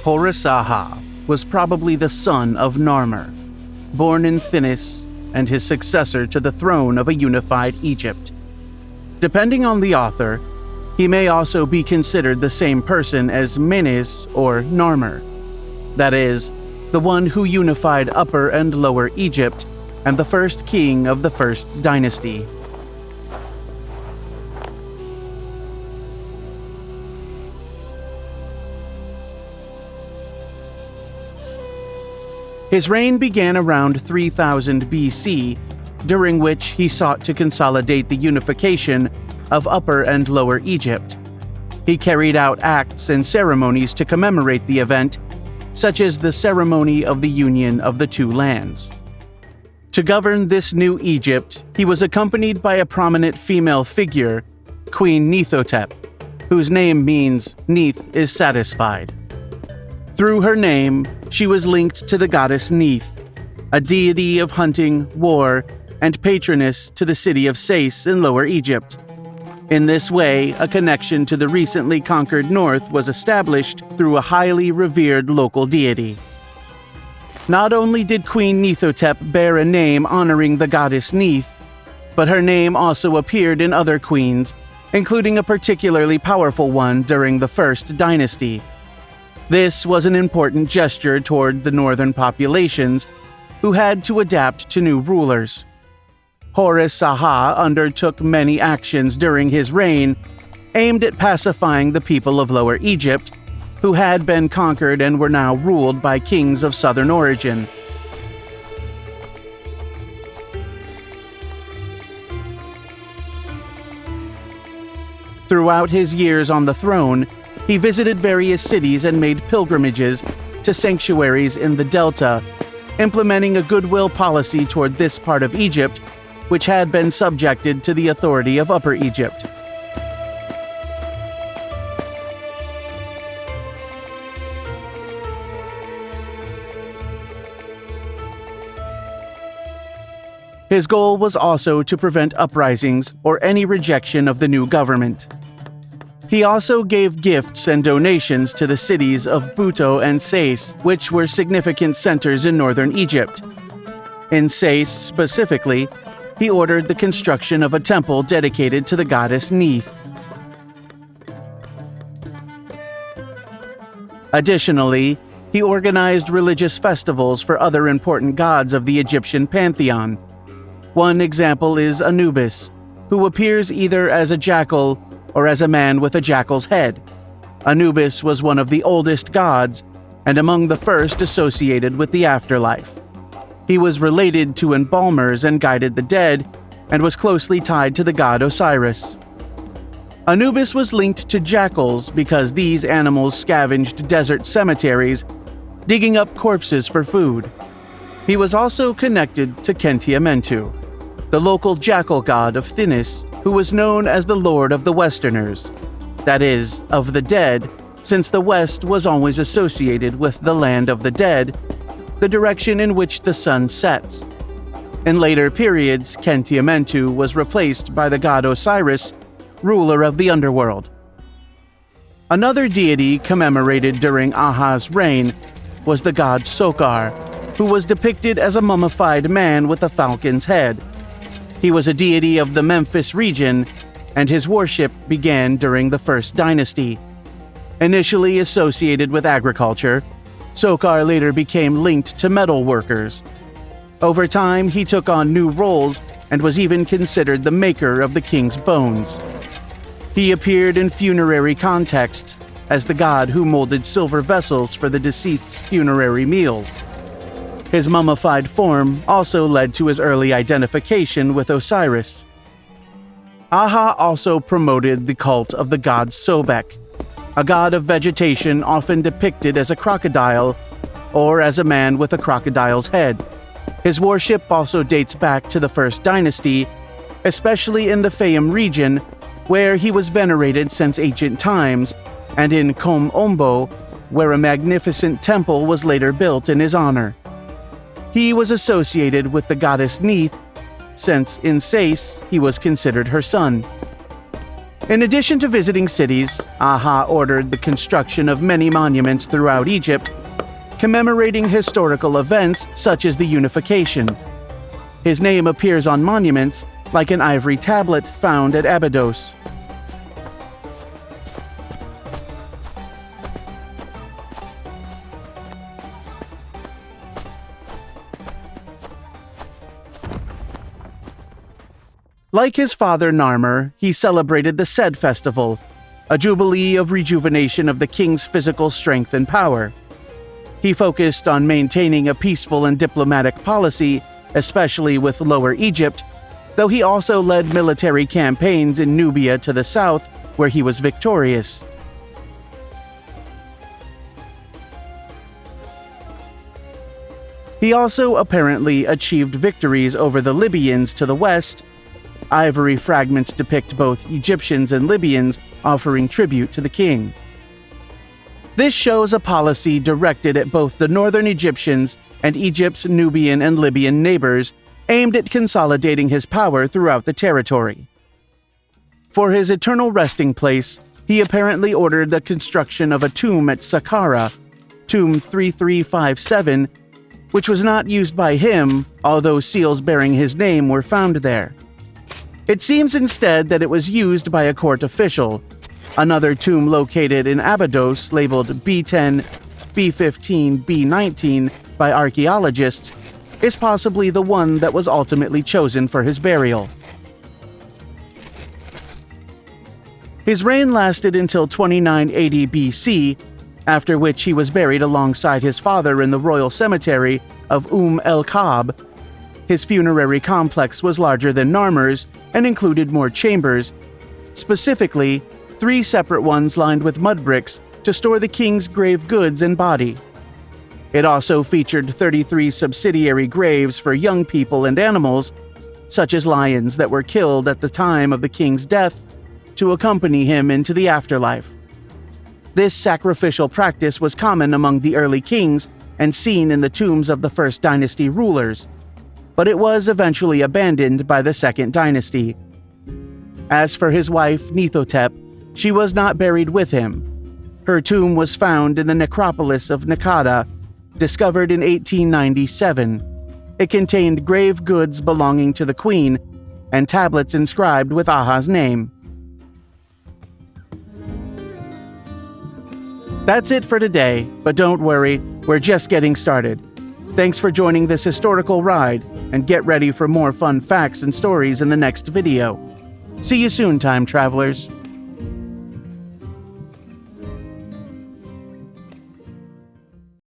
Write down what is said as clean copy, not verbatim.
Hor-Aha was probably the son of Narmer, born in Thinis and his successor to the throne of a unified Egypt. Depending on the author, he may also be considered the same person as Menes or Narmer, that is, the one who unified Upper and Lower Egypt and the first king of the first dynasty. His reign began around 3000 BC, during which he sought to consolidate the unification of Upper and Lower Egypt. He carried out acts and ceremonies to commemorate the event, such as the ceremony of the union of the two lands. To govern this new Egypt, he was accompanied by a prominent female figure, Queen Nithotep, whose name means Neith is satisfied. Through her name, she was linked to the goddess Neith, a deity of hunting, war, and patroness to the city of Sais in Lower Egypt. In this way, a connection to the recently conquered north was established through a highly revered local deity. Not only did Queen Nithotep bear a name honoring the goddess Neith, but her name also appeared in other queens, including a particularly powerful one during the first dynasty. This was an important gesture toward the northern populations, who had to adapt to new rulers. Hor-Aha undertook many actions during his reign aimed at pacifying the people of Lower Egypt, who had been conquered and were now ruled by kings of southern origin. Throughout his years on the throne, he visited various cities and made pilgrimages to sanctuaries in the Delta, implementing a goodwill policy toward this part of Egypt, which had been subjected to the authority of Upper Egypt. His goal was also to prevent uprisings or any rejection of the new government. He also gave gifts and donations to the cities of Buto and Sais, which were significant centers in northern Egypt. In Sais specifically, he ordered the construction of a temple dedicated to the goddess Neith. Additionally, he organized religious festivals for other important gods of the Egyptian pantheon. One example is Anubis, who appears either as a jackal or as a man with a jackal's head. Anubis was one of the oldest gods and among the first associated with the afterlife. He was related to embalmers and guided the dead, and was closely tied to the god Osiris. Anubis was linked to jackals because these animals scavenged desert cemeteries, digging up corpses for food. He was also connected to Khentiamentu, the local jackal god of Thinis, who was known as the Lord of the Westerners, that is, of the dead, since the West was always associated with the land of the dead, the direction in which the sun sets. In later periods, Khentiamentu was replaced by the god Osiris, ruler of the underworld. Another deity commemorated during Aha's reign was the god Sokar, who was depicted as a mummified man with a falcon's head. He was a deity of the Memphis region, and his worship began during the first dynasty. Initially associated with agriculture, Sokar later became linked to metal workers. Over time, he took on new roles and was even considered the maker of the king's bones. He appeared in funerary contexts as the god who molded silver vessels for the deceased's funerary meals. His mummified form also led to his early identification with Osiris. Aha also promoted the cult of the god Sobek, a god of vegetation often depicted as a crocodile or as a man with a crocodile's head. His worship also dates back to the first dynasty, especially in the Fayum region, where he was venerated since ancient times, and in Kom Ombo, where a magnificent temple was later built in his honor. He was associated with the goddess Neith, since in Sais he was considered her son. In addition to visiting cities, Aha ordered the construction of many monuments throughout Egypt, commemorating historical events such as the unification. His name appears on monuments like an ivory tablet found at Abydos. Like his father Narmer, he celebrated the Sed festival, a jubilee of rejuvenation of the king's physical strength and power. He focused on maintaining a peaceful and diplomatic policy, especially with Lower Egypt, though he also led military campaigns in Nubia to the south, where he was victorious. He also apparently achieved victories over the Libyans to the west. Ivory fragments depict both Egyptians and Libyans offering tribute to the king. This shows a policy directed at both the northern Egyptians and Egypt's Nubian and Libyan neighbors, aimed at consolidating his power throughout the territory. For his eternal resting place, he apparently ordered the construction of a tomb at Saqqara, tomb 3357, which was not used by him, although seals bearing his name were found there. It seems instead that it was used by a court official. Another tomb located in Abydos, labeled B10, B15, B19 by archaeologists, is possibly the one that was ultimately chosen for his burial. His reign lasted until 2980 BC, after which he was buried alongside his father in the royal cemetery of el-Kab. His funerary complex was larger than Narmer's and included more chambers, specifically 3 separate ones lined with mud bricks to store the king's grave goods and body. It also featured 33 subsidiary graves for young people and animals, such as lions that were killed at the time of the king's death to accompany him into the afterlife. This sacrificial practice was common among the early kings and seen in the tombs of the First Dynasty rulers, but it was eventually abandoned by the Second Dynasty. As for his wife, Nithotep, she was not buried with him. Her tomb was found in the necropolis of Nakada, discovered in 1897. It contained grave goods belonging to the queen and tablets inscribed with Aha's name. That's it for today, but don't worry, we're just getting started. Thanks for joining this historical ride, and get ready for more fun facts and stories in the next video. See you soon, time travelers.